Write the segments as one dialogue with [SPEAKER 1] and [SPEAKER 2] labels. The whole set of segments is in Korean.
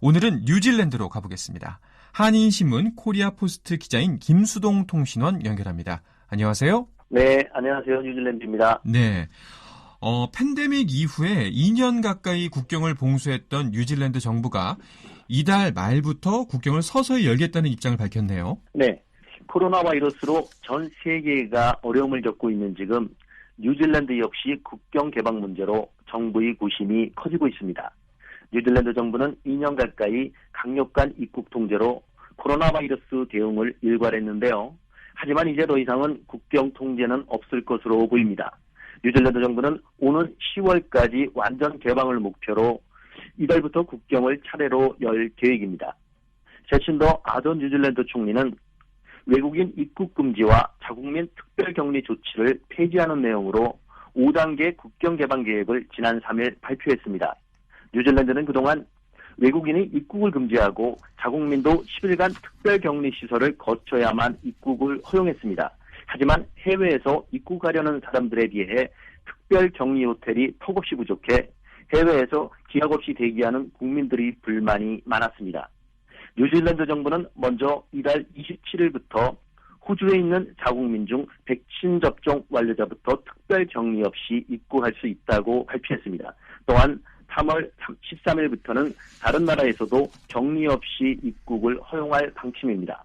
[SPEAKER 1] 오늘은 뉴질랜드로 가보겠습니다. 한인신문 코리아포스트 기자인 김수동 통신원 연결합니다. 안녕하세요.
[SPEAKER 2] 네, 안녕하세요. 뉴질랜드입니다.
[SPEAKER 1] 네. 팬데믹 이후에 2년 가까이 국경을 봉쇄했던 뉴질랜드 정부가 이달 말부터 국경을 서서히 열겠다는 입장을 밝혔네요.
[SPEAKER 2] 네. 코로나 바이러스로 전 세계가 어려움을 겪고 있는 지금 뉴질랜드 역시 국경 개방 문제로 정부의 고심이 커지고 있습니다. 뉴질랜드 정부는 2년 가까이 강력한 입국 통제로 코로나 바이러스 대응을 일괄했는데요. 하지만 이제 더 이상은 국경 통제는 없을 것으로 보입니다. 뉴질랜드 정부는 오는 10월까지 완전 개방을 목표로 이달부터 국경을 차례로 열 계획입니다. 제친더 아던 뉴질랜드 총리는 외국인 입국 금지와 자국민 특별격리 조치를 폐지하는 내용으로 5단계 국경 개방 계획을 지난 3일 발표했습니다. 뉴질랜드는 그동안 외국인이 입국을 금지하고 자국민도 10일간 특별격리 시설을 거쳐야만 입국을 허용했습니다. 하지만 해외에서 입국하려는 사람들에 비해 특별격리 호텔이 턱없이 부족해 해외에서 기약 없이 대기하는 국민들의 불만이 많았습니다. 뉴질랜드 정부는 먼저 이달 27일부터 호주에 있는 자국민 중 백신 접종 완료자부터 특별격리 없이 입국할 수 있다고 발표했습니다. 또한 3월 13일부터는 다른 나라에서도 격리 없이 입국을 허용할 방침입니다.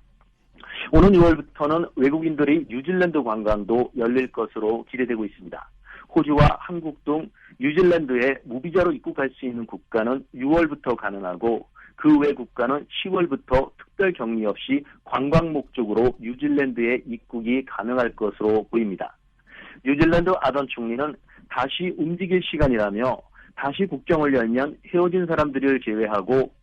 [SPEAKER 2] 오는 6월부터는 외국인들의 뉴질랜드 관광도 열릴 것으로 기대되고 있습니다. 호주와 한국 등 뉴질랜드에 무비자로 입국할 수 있는 국가는 6월부터 가능하고 그 외 국가는 10월부터 특별 격리 없이 관광 목적으로 뉴질랜드에 입국이 가능할 것으로 보입니다. 뉴질랜드 아던 총리는 다시 움직일 시간이라며 다시 국경을 열면 헤어진 사람들을 제외하고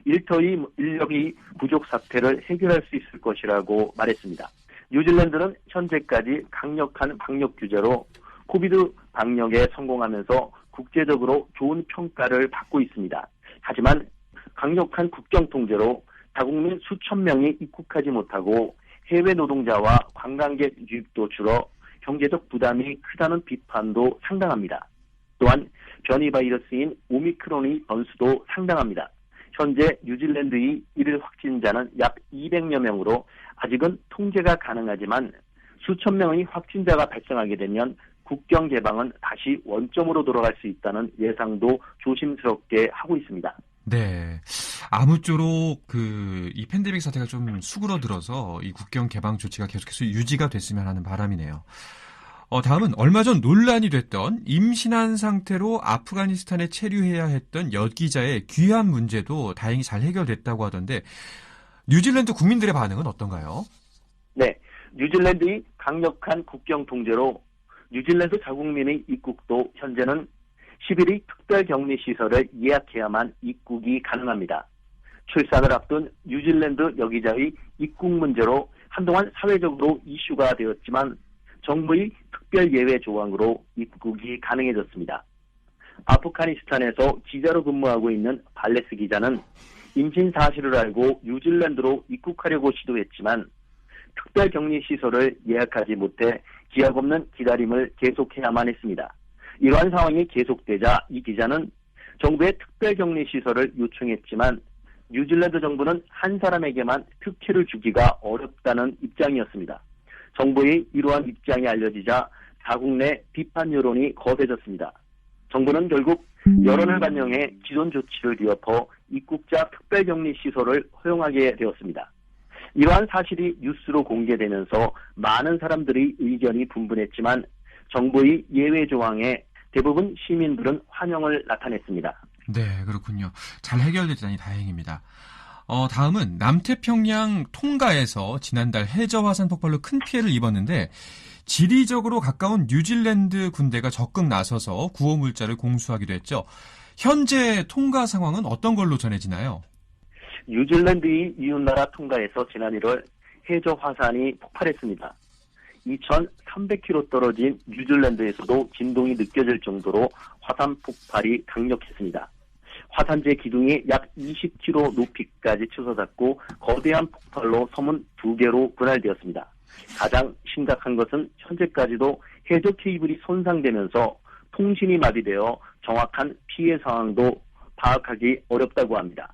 [SPEAKER 2] 일터의 인력이 부족 사태를 해결할 수 있을 것이라고 말했습니다. 뉴질랜드는 현재까지 강력한 방역 규제로 코비드 방역에 성공하면서 국제적으로 좋은 평가를 받고 있습니다. 하지만 강력한 국경 통제로 자국민 수천 명이 입국하지 못하고 해외 노동자와 관광객 유입도 줄어 경제적 부담이 크다는 비판도 상당합니다. 또한 변이 바이러스인 오미크론의 변수도 상당합니다. 현재 뉴질랜드의 일일 확진자는 약 200여 명으로 아직은 통제가 가능하지만 수천 명의 확진자가 발생하게 되면 국경 개방은 다시 원점으로 돌아갈 수 있다는 예상도 조심스럽게 하고 있습니다.
[SPEAKER 1] 네. 아무쪼록 이 팬데믹 사태가 좀 수그러들어서 이 국경 개방 조치가 계속해서 유지가 됐으면 하는 바람이네요. 다음은 얼마 전 논란이 됐던 임신한 상태로 아프가니스탄에 체류해야 했던 여기자의 귀환 문제도 다행히 잘 해결됐다고 하던데 뉴질랜드 국민들의 반응은 어떤가요?
[SPEAKER 2] 네. 뉴질랜드의 강력한 국경 통제로 뉴질랜드 자국민의 입국도 현재는 10일의 특별격리시설을 예약해야만 입국이 가능합니다. 출산을 앞둔 뉴질랜드 여기자의 입국 문제로 한동안 사회적으로 이슈가 되었지만 정부의 특별 예외 조항으로 입국이 가능해졌습니다. 아프가니스탄에서 기자로 근무하고 있는 발레스 기자는 임신 사실을 알고 뉴질랜드로 입국하려고 시도했지만 특별격리시설을 예약하지 못해 기약 없는 기다림을 계속해야만 했습니다. 이러한 상황이 계속되자 이 기자는 정부의 특별격리시설을 요청했지만 뉴질랜드 정부는 한 사람에게만 특혜를 주기가 어렵다는 입장이었습니다. 정부의 이러한 입장이 알려지자 자국 내 비판 여론이 거세졌습니다. 정부는 결국 여론을 반영해 기존 조치를 뒤엎어 입국자 특별격리시설을 허용하게 되었습니다. 이러한 사실이 뉴스로 공개되면서 많은 사람들의 의견이 분분했지만 정부의 예외 조항에 대부분 시민들은 환영을 나타냈습니다.
[SPEAKER 1] 네, 그렇군요. 잘 해결됐다니 다행입니다. 다음은 남태평양 통가에서 지난달 해저 화산 폭발로 큰 피해를 입었는데 지리적으로 가까운 뉴질랜드 군대가 적극 나서서 구호 물자를 공수하기도 했죠. 현재 통가 상황은 어떤 걸로 전해지나요?
[SPEAKER 2] 뉴질랜드의 이웃나라 통가에서 지난 1월 해저 화산이 폭발했습니다. 2,300km 떨어진 뉴질랜드에서도 진동이 느껴질 정도로 화산 폭발이 강력했습니다. 화산재 기둥이 약 20km 높이까지 치솟았고 거대한 폭발로 섬은 2개로 분할되었습니다. 가장 심각한 것은 현재까지도 해저 케이블이 손상되면서 통신이 마비되어 정확한 피해 상황도 파악하기 어렵다고 합니다.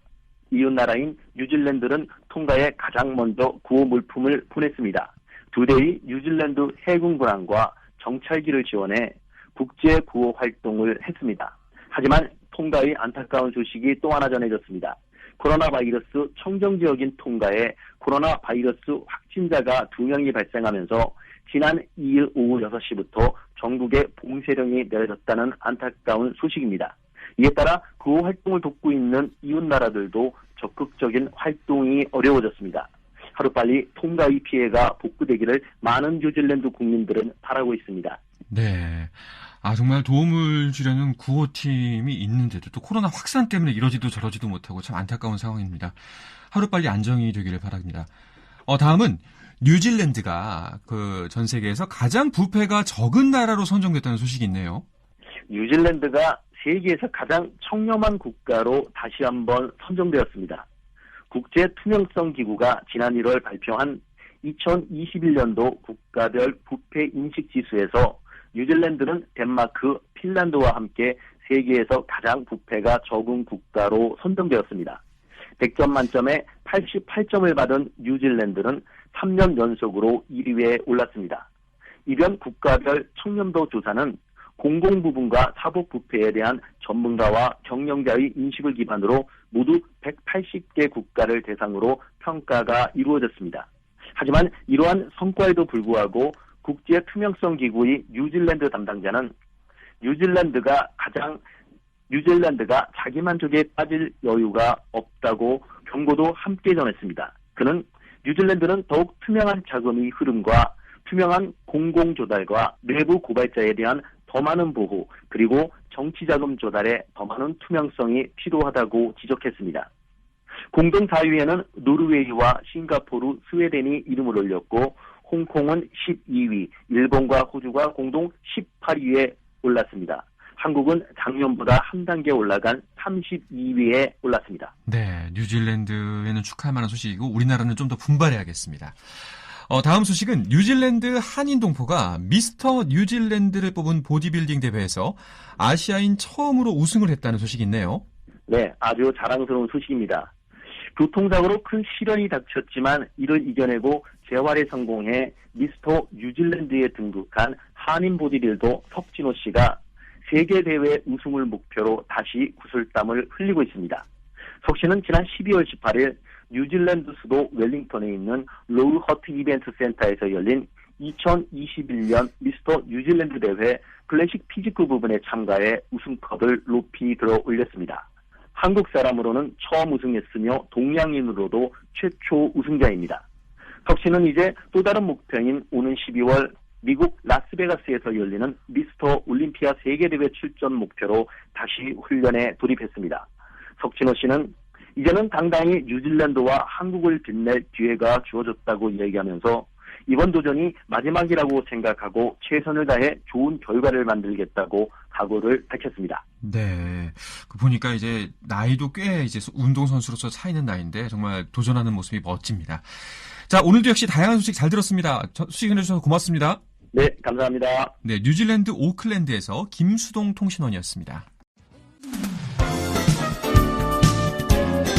[SPEAKER 2] 이웃나라인 뉴질랜드는 통과에 가장 먼저 구호 물품을 보냈습니다. 2대의 뉴질랜드 해군군함과 정찰기를 지원해 국제 구호 활동을 했습니다. 하지만 통가의 안타까운 소식이 또 하나 전해졌습니다. 코로나 바이러스 청정지역인 통가에 코로나 바이러스 확진자가 2명이 발생하면서 지난 2일 오후 6시부터 전국에 봉쇄령이 내려졌다는 안타까운 소식입니다. 이에 따라 구호 활동을 돕고 있는 이웃나라들도 적극적인 활동이 어려워졌습니다. 하루빨리 통가의 피해가 복구되기를 많은 뉴질랜드 국민들은 바라고 있습니다.
[SPEAKER 1] 네. 정말 도움을 주려는 구호팀이 있는데도 또 코로나 확산 때문에 이러지도 저러지도 못하고 참 안타까운 상황입니다. 하루빨리 안정이 되기를 바랍니다. 다음은 뉴질랜드가 전 세계에서 가장 부패가 적은 나라로 선정됐다는 소식이 있네요.
[SPEAKER 2] 뉴질랜드가 세계에서 가장 청렴한 국가로 다시 한번 선정되었습니다. 국제투명성기구가 지난 1월 발표한 2021년도 국가별 부패 인식 지수에서 뉴질랜드는 덴마크, 핀란드와 함께 세계에서 가장 부패가 적은 국가로 선정되었습니다. 100점 만점에 88점을 받은 뉴질랜드는 3년 연속으로 1위에 올랐습니다. 이번 국가별 청렴도 조사는 공공부문과 사법부패에 대한 전문가와 경영자의 인식을 기반으로 모두 180개 국가를 대상으로 평가가 이루어졌습니다. 하지만 이러한 성과에도 불구하고 국제투명성기구의 뉴질랜드 담당자는 뉴질랜드가 자기만족에 빠질 여유가 없다고 경고도 함께 전했습니다. 그는 뉴질랜드는 더욱 투명한 자금의 흐름과 투명한 공공조달과 내부 고발자에 대한 더 많은 보호, 그리고 정치자금 조달에 더 많은 투명성이 필요하다고 지적했습니다. 공동사위에는 노르웨이와 싱가포르, 스웨덴이 이름을 올렸고 홍콩은 12위, 일본과 호주가 공동 18위에 올랐습니다. 한국은 작년보다 한 단계 올라간 32위에 올랐습니다.
[SPEAKER 1] 네, 뉴질랜드에는 축하할 만한 소식이고 우리나라는 좀 더 분발해야겠습니다. 다음 소식은 뉴질랜드 한인 동포가 미스터 뉴질랜드를 뽑은 보디빌딩 대회에서 아시아인 처음으로 우승을 했다는 소식이 있네요.
[SPEAKER 2] 네, 아주 자랑스러운 소식입니다. 교통사고로 큰 시련이 닥쳤지만 이를 이겨내고 재활에 성공해 미스터 뉴질랜드에 등극한 한인 보디빌더 석진호 씨가 세계대회 우승을 목표로 다시 구슬땀을 흘리고 있습니다. 석 씨는 지난 12월 18일 뉴질랜드 수도 웰링턴에 있는 로우 허트 이벤트 센터에서 열린 2021년 미스터 뉴질랜드 대회 클래식 피지크 부분에 참가해 우승컵을 높이 들어 올렸습니다. 한국 사람으로는 처음 우승했으며 동양인으로도 최초 우승자입니다. 석 씨는 이제 또 다른 목표인 오는 12월 미국 라스베가스에서 열리는 미스터 올림피아 세계대회 출전 목표로 다시 훈련에 돌입했습니다. 석진호 씨는 이제는 당당히 뉴질랜드와 한국을 빛낼 기회가 주어졌다고 이야기하면서 이번 도전이 마지막이라고 생각하고 최선을 다해 좋은 결과를 만들겠다고 각오를 밝혔습니다.
[SPEAKER 1] 네. 보니까 이제 나이도 꽤 이제 운동선수로서 차이는 나이인데 정말 도전하는 모습이 멋집니다. 자, 오늘도 역시 다양한 소식 잘 들었습니다. 소식 전해주셔서 고맙습니다.
[SPEAKER 2] 네, 감사합니다.
[SPEAKER 1] 네, 뉴질랜드 오클랜드에서 김수동 통신원이었습니다.